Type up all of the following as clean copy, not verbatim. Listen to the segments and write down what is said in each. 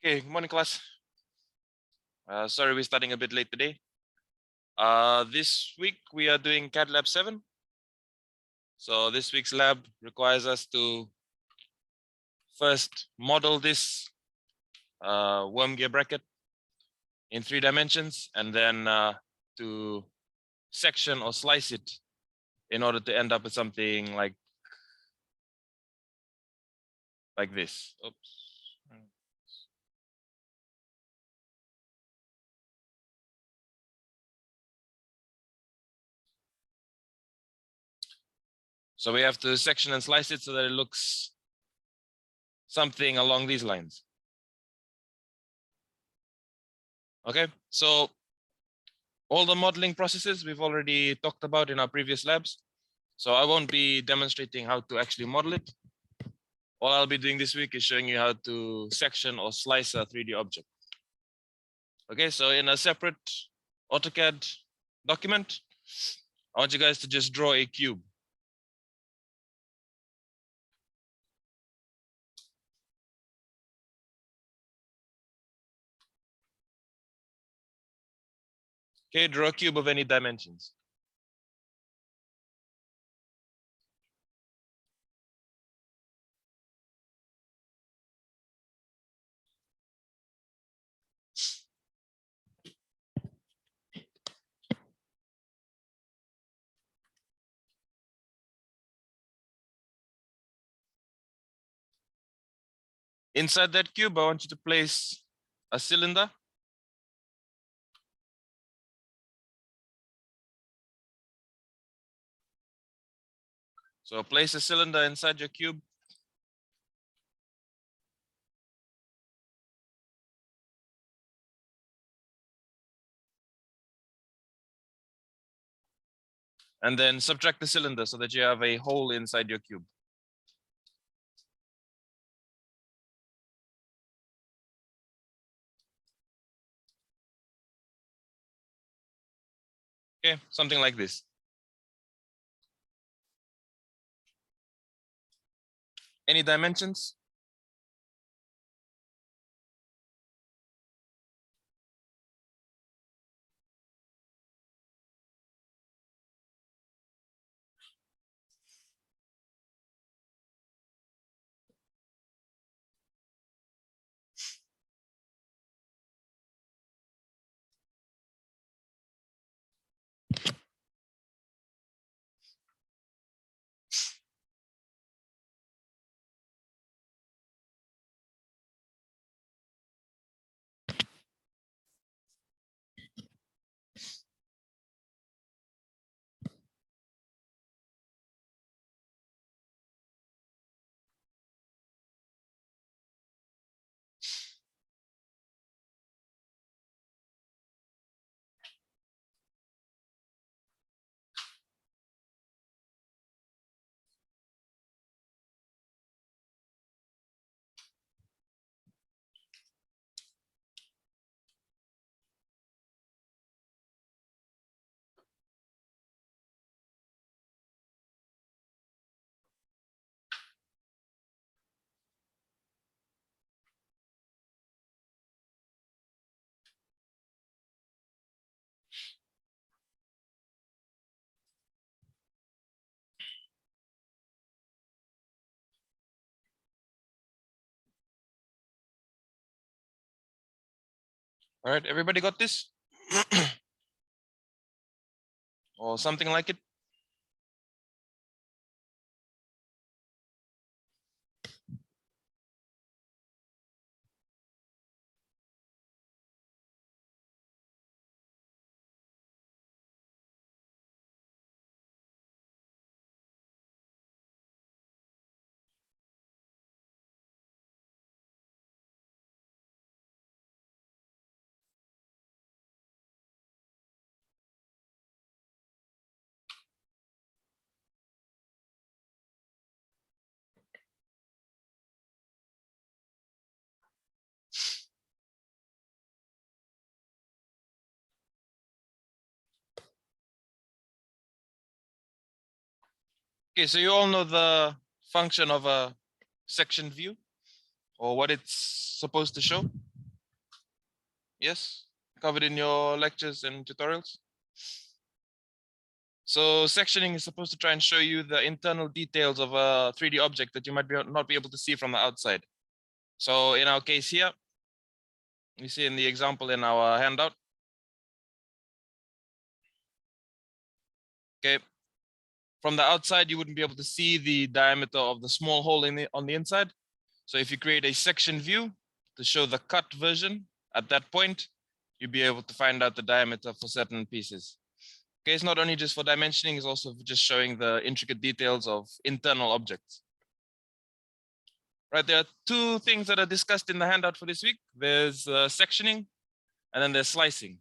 Okay, good morning, class. Sorry, we're starting a bit late today. This week we are doing CAD Lab 7. So this week's lab requires us to first model this worm gear bracket in 3 dimensions, and then to section or slice it in order to end up with something like this. Oops. So we have to section and slice it so that it looks something along these lines. Okay, so all the modeling processes we've already talked about in our previous labs. So I won't be demonstrating how to actually model it. All I'll be doing this week is showing you how to section or slice a 3D object. Okay, so in a separate AutoCAD document, I want you guys to just draw a cube. Okay, draw a cube of any dimensions. Inside that cube, I want you to place a cylinder. So place a cylinder inside your cube. And then subtract the cylinder so that you have a hole inside your cube. Okay, something like this. Any dimensions? All right, everybody got this? Or something like it? Okay, so you all know the function of a section view or what it's supposed to show? Yes, covered in your lectures and tutorials. So sectioning is supposed to try and show you the internal details of a 3D object that you might not be able to see from the outside. So in our case here, you see in the example in our handout. Okay. From the outside, you wouldn't be able to see the diameter of the small hole on the inside. So if you create a section view to show the cut version at that point, you'll be able to find out the diameter for certain pieces. Okay, it's not only just for dimensioning, it's also for just showing the intricate details of internal objects. Right, there are two things that are discussed in the handout for this week. There's sectioning and then there's slicing.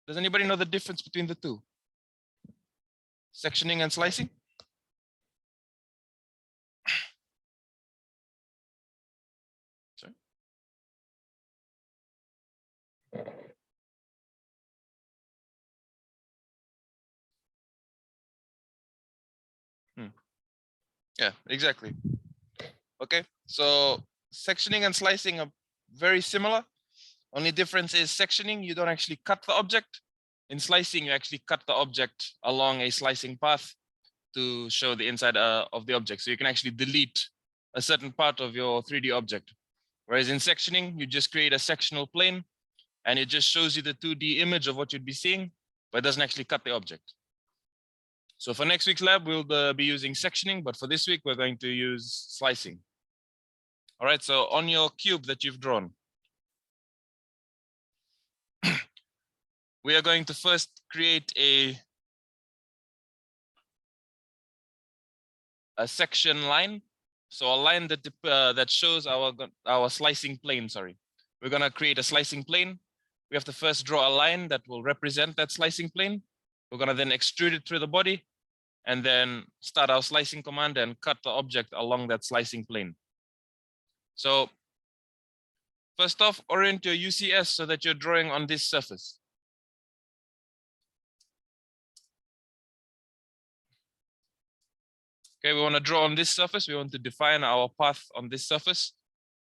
Does anybody know the difference between the two? Sectioning and slicing? Sorry. Yeah, exactly. Okay, so sectioning and slicing are very similar. Only difference is sectioning, you don't actually cut the object. In slicing, you actually cut the object along a slicing path to show the inside of the object. So you can actually delete a certain part of your 3D object. Whereas in sectioning, you just create a sectional plane and it just shows you the 2D image of what you'd be seeing, but it doesn't actually cut the object. So for next week's lab, we'll be using sectioning, but for this week, we're going to use slicing. All right, so on your cube that you've drawn, we are going to first create a section line. So a line that that shows our slicing plane, sorry. We're gonna create a slicing plane. We have to first draw a line that will represent that slicing plane. We're gonna then extrude it through the body and then start our slicing command and cut the object along that slicing plane. So first off, orient your UCS so that you're drawing on this surface. Okay, we want to draw on this surface. We want to define our path on this surface.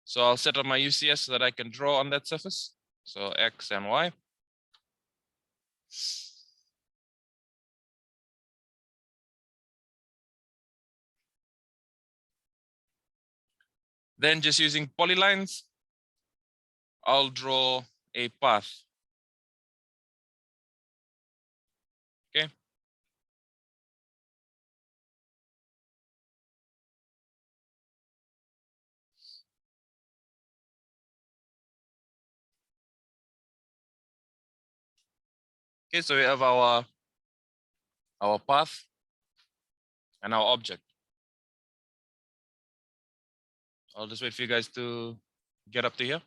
So I'll set up my UCS so that I can draw on that surface. So X and Y. Then just using polylines, I'll draw a path. Okay. Okay, so we have our path and our object. I'll just wait for you guys to get up to here.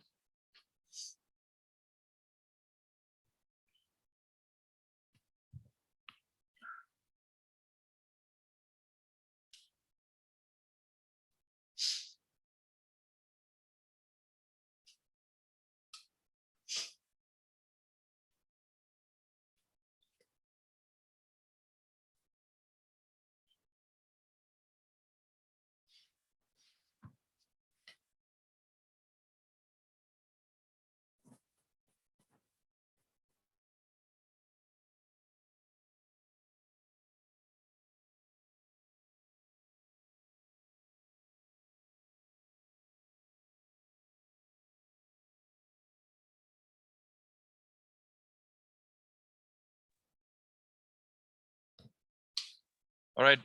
All right.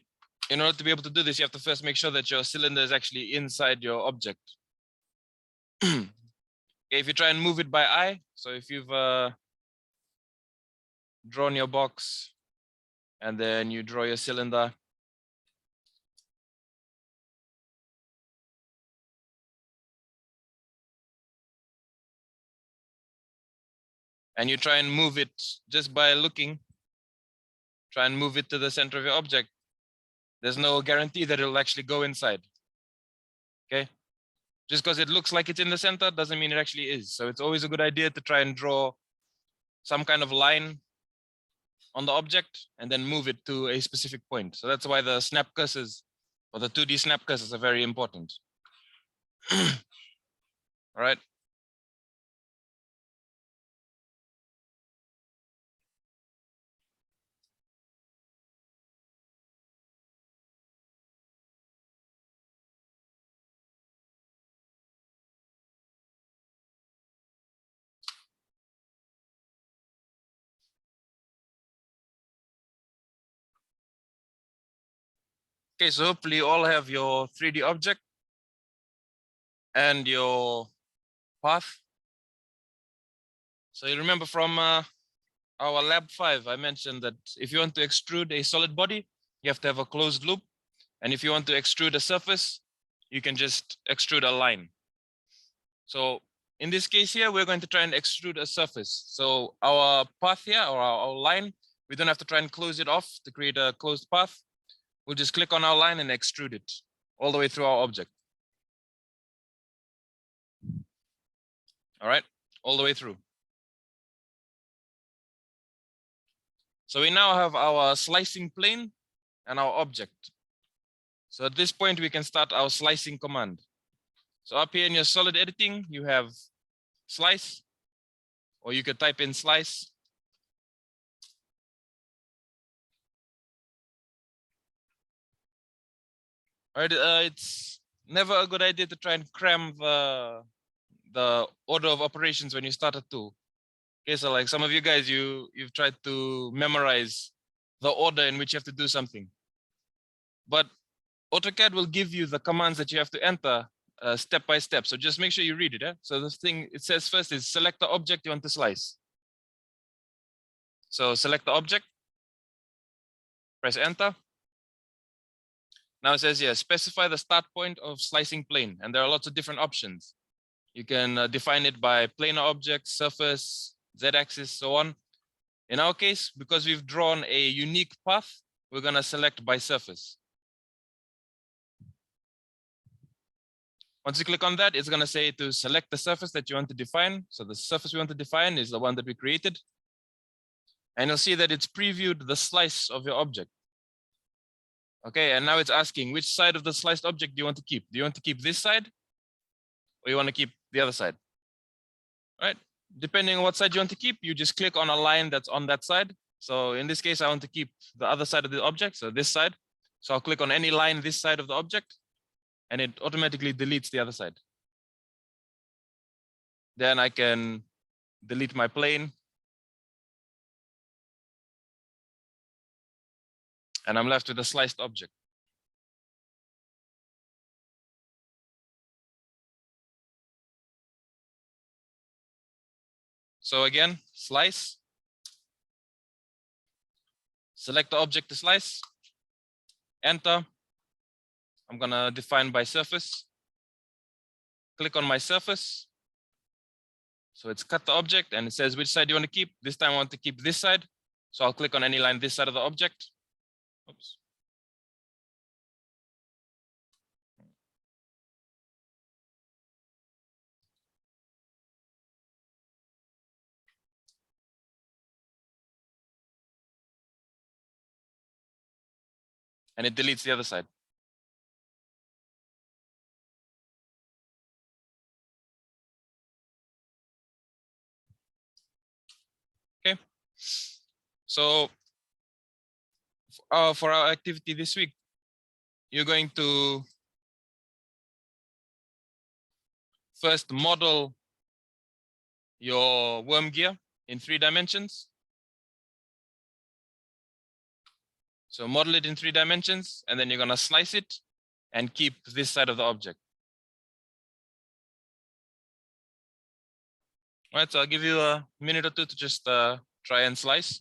In order to be able to do this, you have to first make sure that your cylinder is actually inside your object. Okay, if you try and move it by eye, so if you've drawn your box and then you draw your cylinder, and you try and move it just by looking, try and move it to the center of your object, there's no guarantee that it'll actually go inside. Okay, just because it looks like it's in the center doesn't mean it actually is. So it's always a good idea to try and draw some kind of line on the object and then move it to a specific point. So that's why the snap cursors or the 2D snap cursors are very important. All right. Okay, so hopefully you all have your 3D object and your path. So you remember from our lab 5, I mentioned that if you want to extrude a solid body, you have to have a closed loop. And if you want to extrude a surface, you can just extrude a line. So in this case here, we're going to try and extrude a surface. So our path here, or our line, we don't have to try and close it off to create a closed path. We'll just click on our line and extrude it all the way through our object. All right, all the way through. So we now have our slicing plane and our object. So at this point, we can start our slicing command. So up here in your solid editing, you have slice, or you could type in slice. All right, it's never a good idea to try and cram the order of operations when you start a tool. Okay, so like some of you guys, you've tried to memorize the order in which you have to do something. But AutoCAD will give you the commands that you have to enter step by step. So just make sure you read it. Eh? So the thing it says first is select the object you want to slice. So select the object, press enter. Now it says here, specify the start point of slicing plane. And there are lots of different options. You can define it by planar object, surface, z-axis, so on. In our case, because we've drawn a unique path, we're going to select by surface. Once you click on that, it's going to say to select the surface that you want to define. So the surface we want to define is the one that we created. And you'll see that it's previewed the slice of your object. Okay, and now it's asking which side of the sliced object do you want to keep? Do you want to keep this side or you want to keep the other side? All right, depending on what side you want to keep, you just click on a line that's on that side. So in this case, I want to keep the other side of the object, so this side. So I'll click on any line this side of the object, and it automatically deletes the other side. Then I can delete my plane. And I'm left with a sliced object. So again, slice. Select the object to slice. Enter. I'm gonna define by surface. Click on my surface. So it's cut the object and it says which side you want to keep. This time I want to keep this side. So I'll click on any line this side of the object. Oops. And it deletes the other side. Okay. So for our activity this week, you're going to first model your worm gear in 3 dimensions. So model it in 3 dimensions, and then you're gonna slice it and keep this side of the object. All right, so I'll give you a minute or two to just try and slice.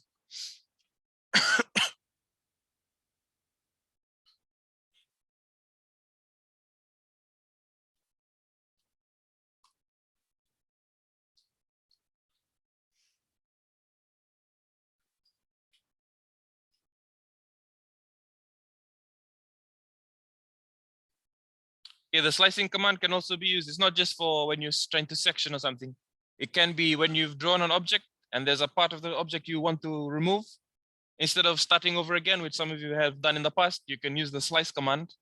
Okay, the slicing command can also be used. It's not just for when you're trying to section or something. It can be when you've drawn an object and there's a part of the object you want to remove. Instead of starting over again, which some of you have done in the past, you can use the slice command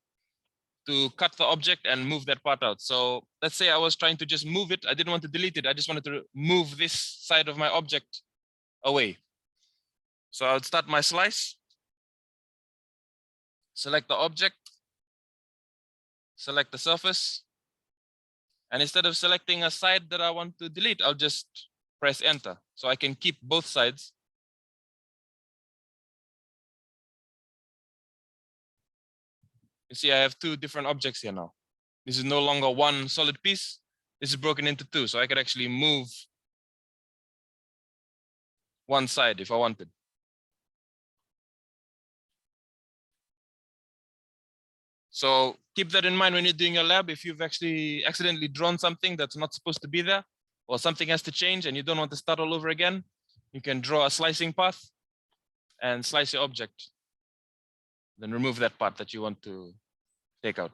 to cut the object and move that part out. So let's say I was trying to just move it. I didn't want to delete it. I just wanted to move this side of my object away. So I would start my slice, select the object, select the surface. And instead of selecting a side that I want to delete, I'll just press enter. So I can keep both sides. You see, I have two different objects here now. This is no longer one solid piece. This is broken into two, so I could actually move one side if I wanted. So keep that in mind when you're doing your lab. If you've actually accidentally drawn something that's not supposed to be there, or something has to change and you don't want to start all over again, you can draw a slicing path and slice your object. Then remove that part that you want to take out.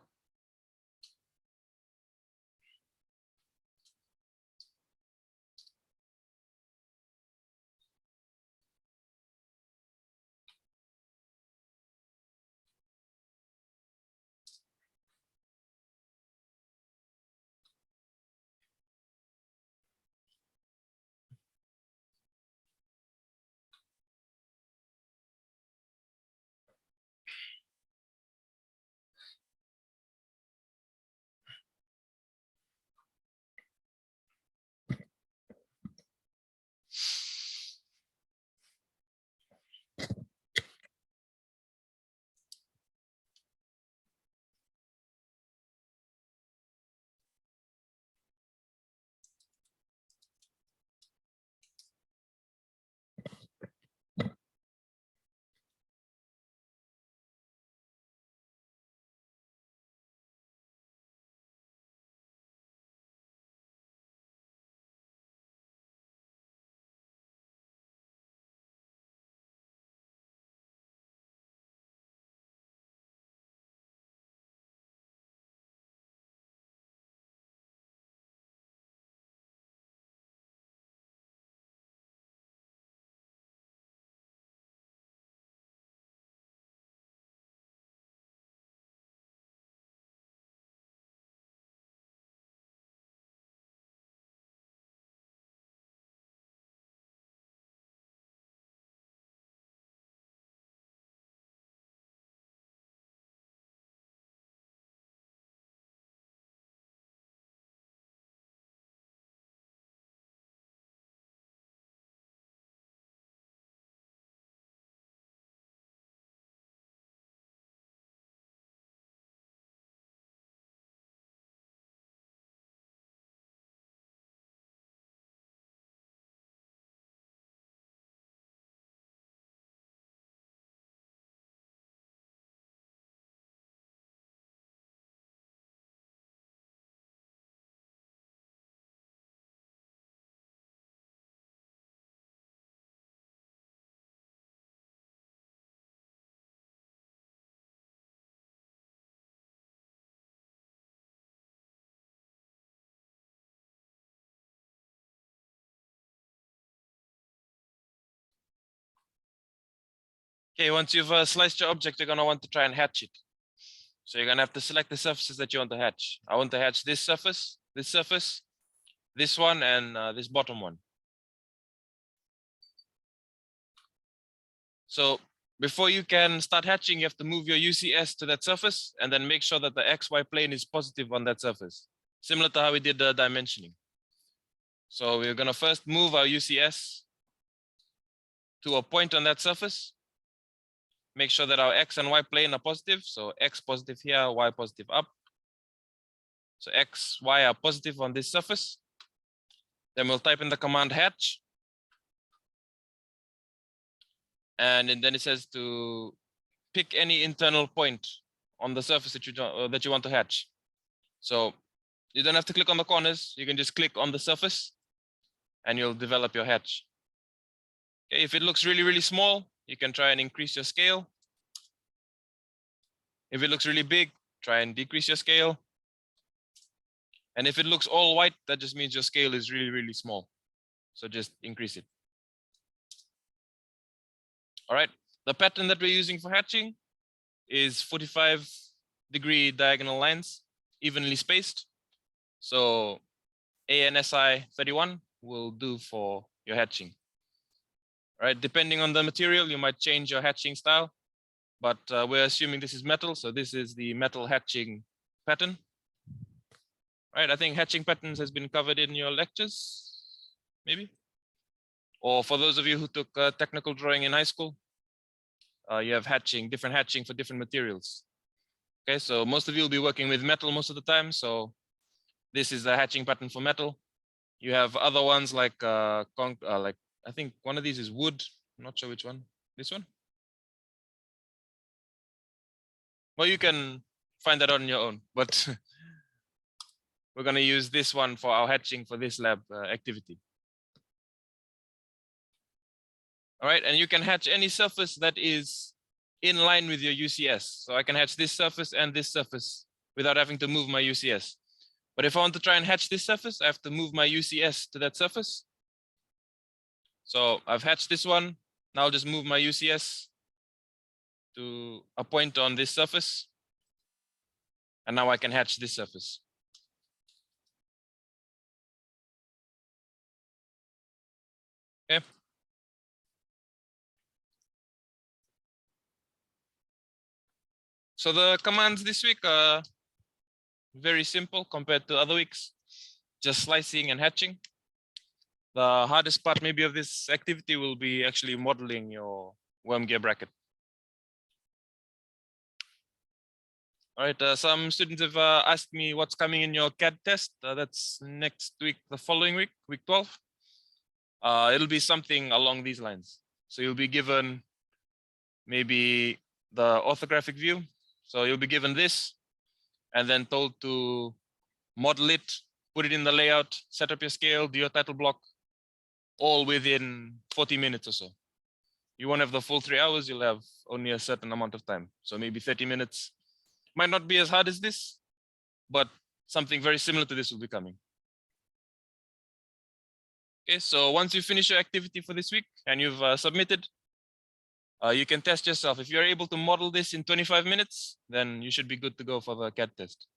Okay, once you've sliced your object, you're gonna want to try and hatch it. So you're gonna have to select the surfaces that you want to hatch. I want to hatch this surface, this one, and this bottom one. So before you can start hatching, you have to move your UCS to that surface and then make sure that the XY plane is positive on that surface, similar to how we did the dimensioning. So we're gonna first move our UCS to a point on that surface. Make sure that our X and Y plane are positive. So X positive here, Y positive up. So X, Y are positive on this surface. Then we'll type in the command hatch. And then it says to pick any internal point on the surface that you want to hatch. So you don't have to click on the corners. You can just click on the surface and you'll develop your hatch. Okay, if it looks really, really small, you can try and increase your scale. If it looks really big, try and decrease your scale. And if it looks all white, that just means your scale is really, really small. So just increase it. All right, the pattern that we're using for hatching is 45-degree diagonal lines, evenly spaced. So ANSI 31 will do for your hatching. All right, depending on the material, you might change your hatching style, but we're assuming this is metal, so this is the metal hatching pattern. All right, I think hatching patterns has been covered in your lectures, maybe. Or for those of you who took technical drawing in high school, you have hatching, different hatching for different materials. Okay, so most of you will be working with metal most of the time. So this is the hatching pattern for metal. You have other ones like I think one of these is wood. I'm not sure which one. This one. Well, you can find that on your own, but we're going to use this one for our hatching for this lab activity. All right, and you can hatch any surface that is in line with your UCS. So I can hatch this surface and this surface without having to move my UCS. But if I want to try and hatch this surface, I have to move my UCS to that surface. So I've hatched this one. Now I'll just move my UCS to a point on this surface. And now I can hatch this surface. Okay. So the commands this week are very simple compared to other weeks. Just slicing and hatching. The hardest part maybe of this activity will be actually modeling your worm gear bracket. All right, some students have asked me what's coming in your CAD test. That's next week, the following week, week 12. It'll be something along these lines. So you'll be given maybe the orthographic view. So you'll be given this and then told to model it, put it in the layout, set up your scale, do your title block, all within 40 minutes or so. You won't have the full 3 hours, you'll have only a certain amount of time. So maybe 30 minutes. Might not be as hard as this, but something very similar to this will be coming. Okay, so once you finish your activity for this week and you've submitted, you can test yourself. If you're able to model this in 25 minutes, then you should be good to go for the CAD test.